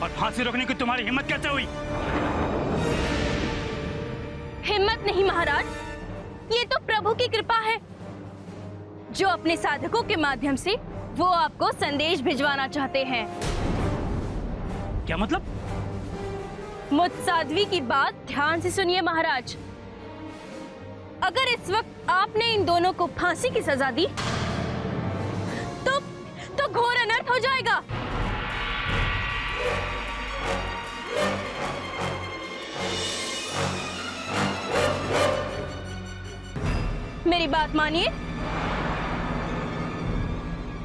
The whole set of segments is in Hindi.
और फांसी रोकने की तुम्हारी हिम्मत कैसे हुई? हिम्मत नहीं महाराज, ये तो प्रभु की कृपा है, जो अपने साधकों के माध्यम से वो आपको संदेश भिजवाना चाहते हैं। क्या मतलब? मुझ साध्वी की बात ध्यान से सुनिए महाराज। अगर इस वक्त आपने इन दोनों को फांसी की सजा दी तो घोर अनर्थ हो जाएगा। मेरी बात मानिए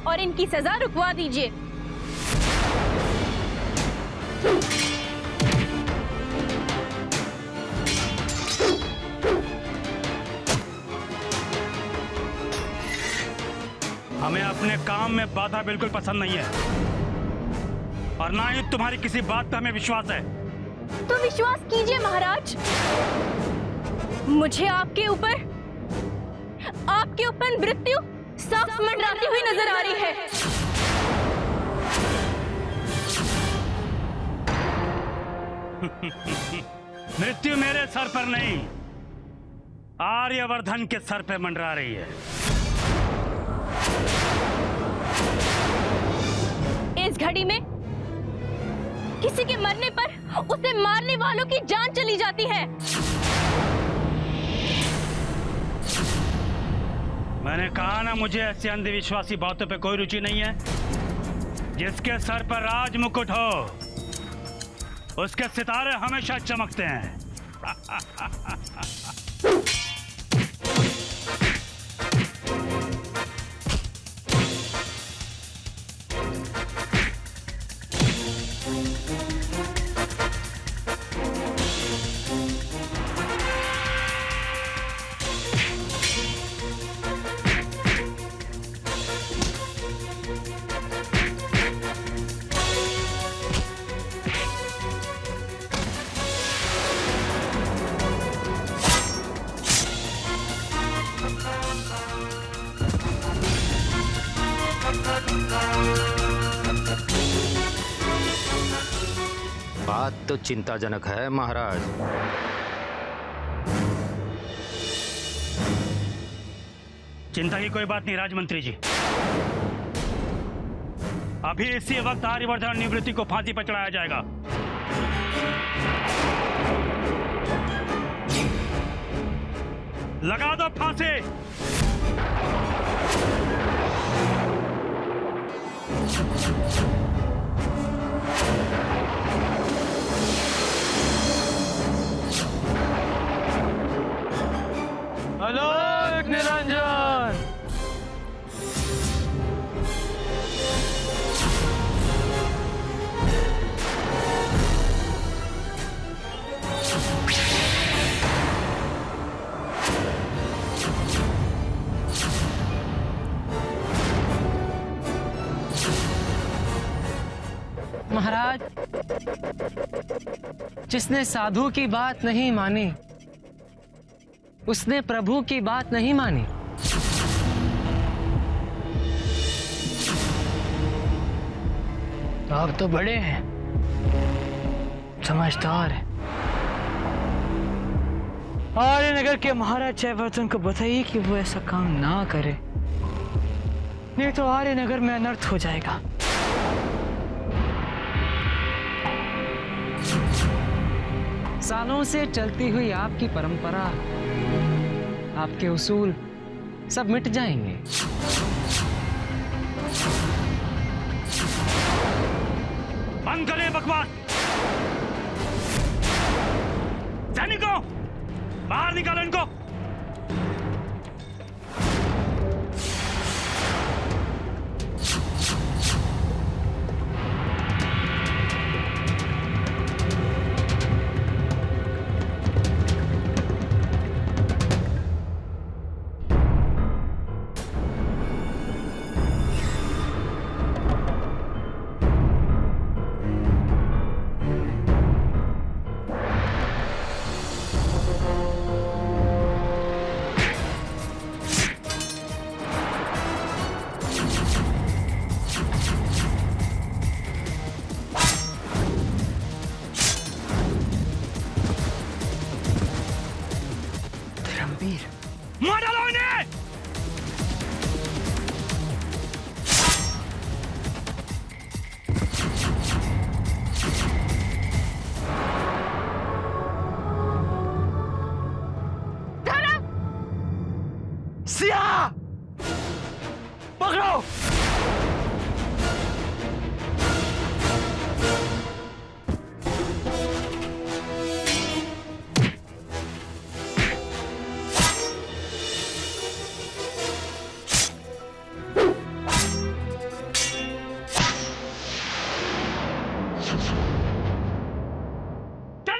और इनकी सजा रुकवा दीजिए। हमें अपने काम में बाधा बिल्कुल पसंद नहीं है और ना ही तुम्हारी किसी बात पे हमें विश्वास है। तो विश्वास कीजिए महाराज, मुझे आपके ऊपर मृत्यु साफ मंडराती हुई नजर आ रही है। मृत्यु मेरे सर पर नहीं, आर्यवर्धन के सर पे मंडरा रही है। इस घड़ी में किसी के मरने पर उसे मारने वालों की जान चली जाती है। मैंने कहा ना, मुझे ऐसी अंधविश्वासी बातों पे कोई रुचि नहीं है। जिसके सर पर राज मुकुट हो उसके सितारे हमेशा चमकते हैं। बात तो चिंताजनक है महाराज। चिंता की कोई बात नहीं राजमंत्री जी। अभी इसी वक्त आर्यवर्धन निवृत्ति को फांसी पर चढ़ाया जाएगा। लगा दो फांसी। अलोक निरंजन। महाराज, जिसने साधु की बात नहीं मानी उसने प्रभु की बात नहीं मानी। आप तो बड़े हैं, समझदार हैं। आर्यनगर के महाराज जयवर्धन को बताइए कि वो ऐसा काम ना करे, नहीं तो आर्यनगर में अनर्थ हो जाएगा। सालों से चलती हुई आपकी परंपरा, आपके उसूल सब मिट जाएंगे। बंद करें बकवास। सैनिकों, बाहर निकालो इनको।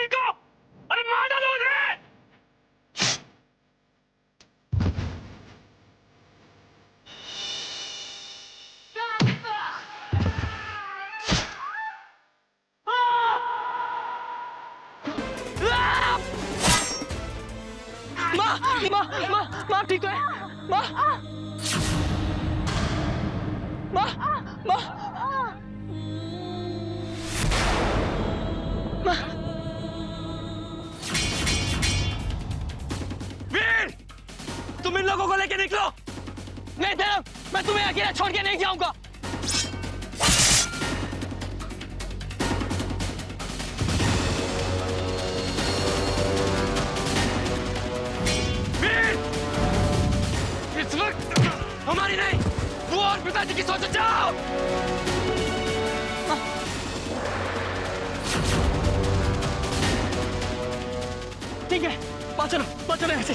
को अरे मार डालो उन्हें। माँ ठीक तो है? माँ माँ माँ माँ वीर, तुम इन लोगों को लेके निकलो। नहीं धर्म, मैं तुम्हें अकेला छोड़ के नहीं जाऊंगा। इस वक्त हमारी नहीं, वो और पिताजी की सोचो। जाओ। ठीक है, बात चलो ऐसे।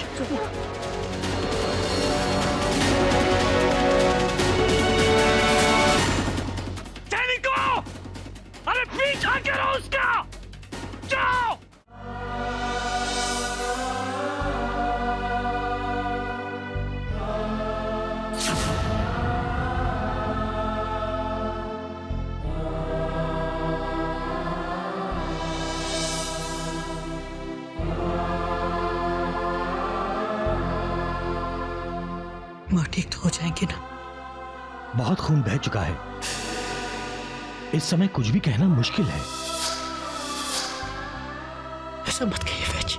सैनिकों, अरे पीछा करो उसका। जाओ। माँ ठीक तो हो जाएंगे ना? बहुत खून बह चुका है, इस समय कुछ भी कहना मुश्किल है। ऐसा मत कहिए वैज,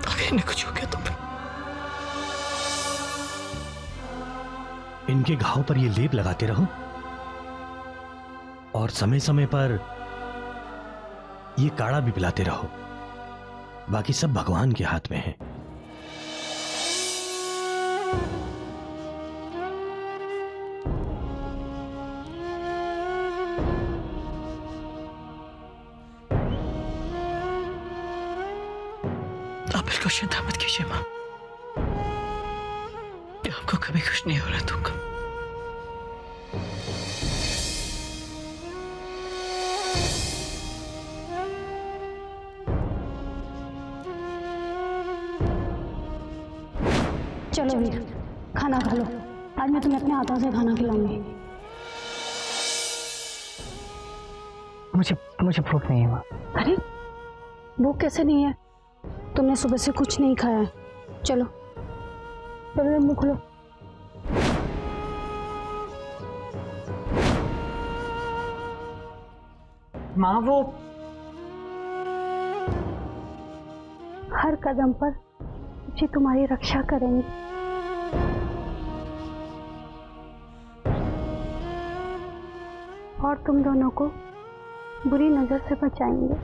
अगर इन्हें कुछ हो गया तो फिर इनके घाव पर ये लेप लगाते रहो और समय समय पर ये काढ़ा भी पिलाते रहो। बाकी सब भगवान के हाथ में है। आप बिल्कुल चिंता मत कीजिए माँ, आपको कभी कुछ नहीं हो रहा दूंगा। चलो वीर, खाना खा लो। आज मैं तुम्हें अपने हाथों से खाना खिलाऊंगी। मुझे भूख नहीं है माँ। अरे भूख कैसे नहीं है? तुमने सुबह से कुछ नहीं खाया है। चलो चलो मुंह खोलो। माँ वो हर कदम पर जी तुम्हारी रक्षा करेंगे। और तुम दोनों को बुरी नजर से बचाएंगे।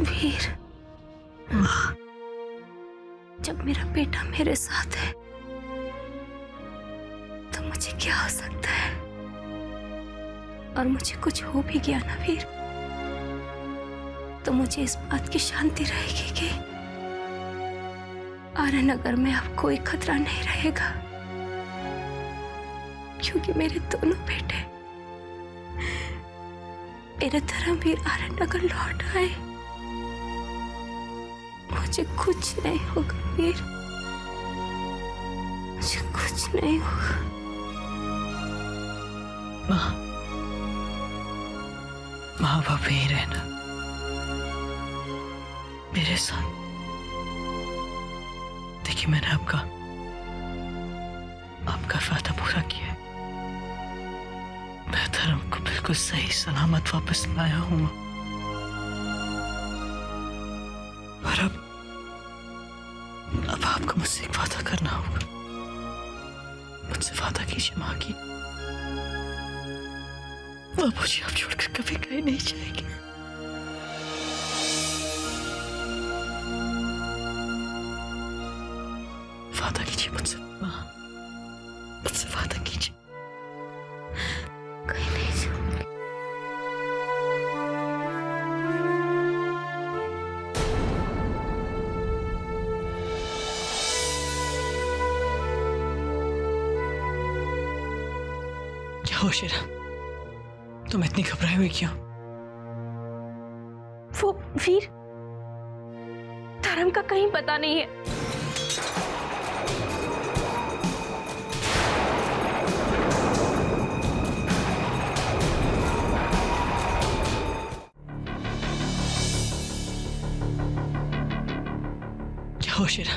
वीर, जब मेरा बेटा मेरे साथ है तो मुझे क्या हो सकता है? और मुझे कुछ हो भी गया ना वीर, तो मुझे इस बात की शांति रहेगी कि आर्यनगर में अब कोई खतरा नहीं रहेगा, क्योंकि मेरे दोनों बेटे मेरे धर्मवीर आर्यनगर लौट आए। मुझे कुछ नहीं होगा वीर, मुझे कुछ नहीं होगा। माँ बाप यहीं रहना मेरे साथ। देखिए मैंने आपका वादा पूरा किया है। मैं धर्म को बिल्कुल सही सलामत वापस लाया हूँ। और अब आपको मुझसे एक वादा करना होगा। मुझसे वादा कीजिए माँ की, वो मुझे आप छोड़कर कभी कहीं नहीं जाएगी। वादा कीजिए मुझसे माँ, मुझसे वादा कीजिए। कहीं नहीं जाऊंगी। क्या हो शेरा, तुम इतनी घबराई हुई क्यों? वो वीर धर्म का कहीं पता नहीं है। क्या हो शेरा,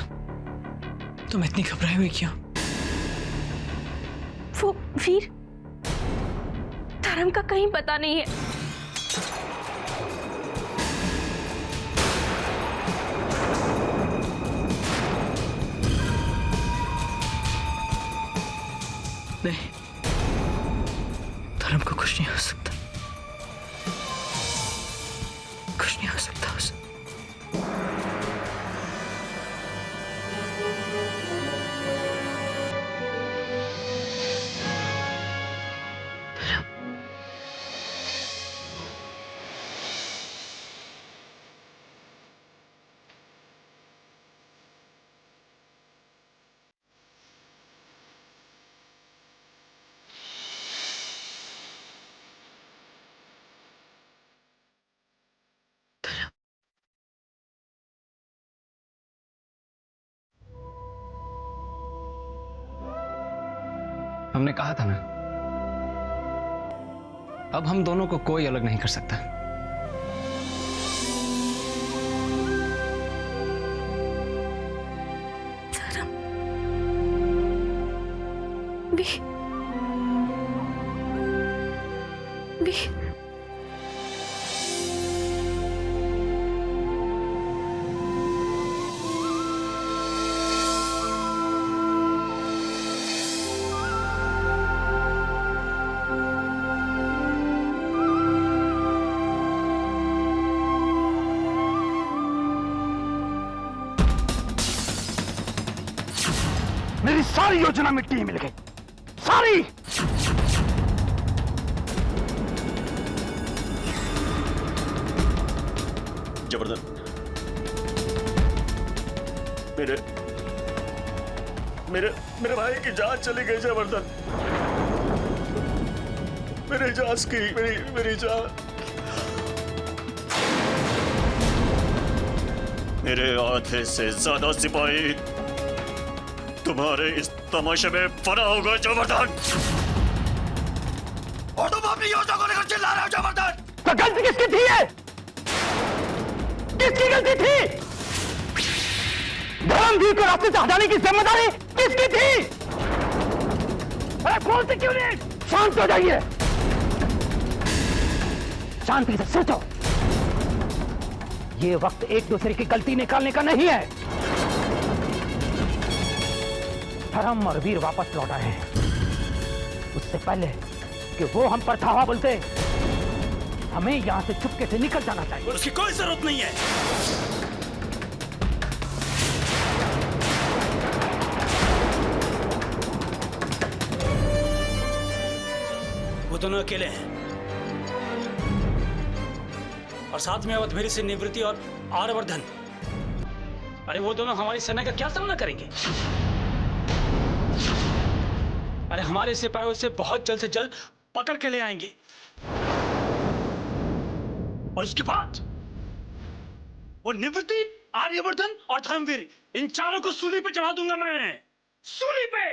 तुम इतनी घबराई हुई क्यों? वो वीर धर्म का कहीं पता नहीं है। नहीं, धर्म को कुछ नहीं हो सकता, कुछ नहीं हो सकता उसे। हमने कहा था ना, अब हम दोनों को कोई अलग नहीं कर सकता। भी मेरी सारी योजना मिट्टी ही मिल गई, सारी। जबरदस्त। मेरे मेरे मेरे भाई की जान चली गई जबरदस्त। मेरी जान की मेरी जान। मेरे आधे से ज्यादा सिपाही तुम्हारे इस तमाशे में फना होगा जबरदस्त। और तुम अपनी योजना को लेकर चिल्ला रहे हो जबरदस्त। तो गलती किसकी थी? है किसकी गलती थी? धर्मवीर को रास्ते से हटाने की जिम्मेदारी किसकी थी? अरे बोलते क्यों नहीं? शांत हो जाइए, शांति से सोचो। ये वक्त एक दूसरे की गलती निकालने का नहीं है। धर्म और वीर वापस लौट आए हैं, उससे पहले कि वो हम पर धावा बोलते, हमें यहां से चुपके से निकल जाना चाहिए। उसकी कोई जरूरत नहीं है। वो दोनों अकेले हैं और साथ में अवधवेरी से निवृत्ति और आर्यवर्धन। अरे वो दोनों हमारी सेना का क्या सामना करेंगे? अरे हमारे सिपाही से बहुत जल्द से जल्द पकड़ के ले आएंगे और उसके बाद वो निवृत्ति, आर्यवर्धन और धर्मवीर, इन चारों को सूली पे चढ़ा दूंगा मैं, सूली पे।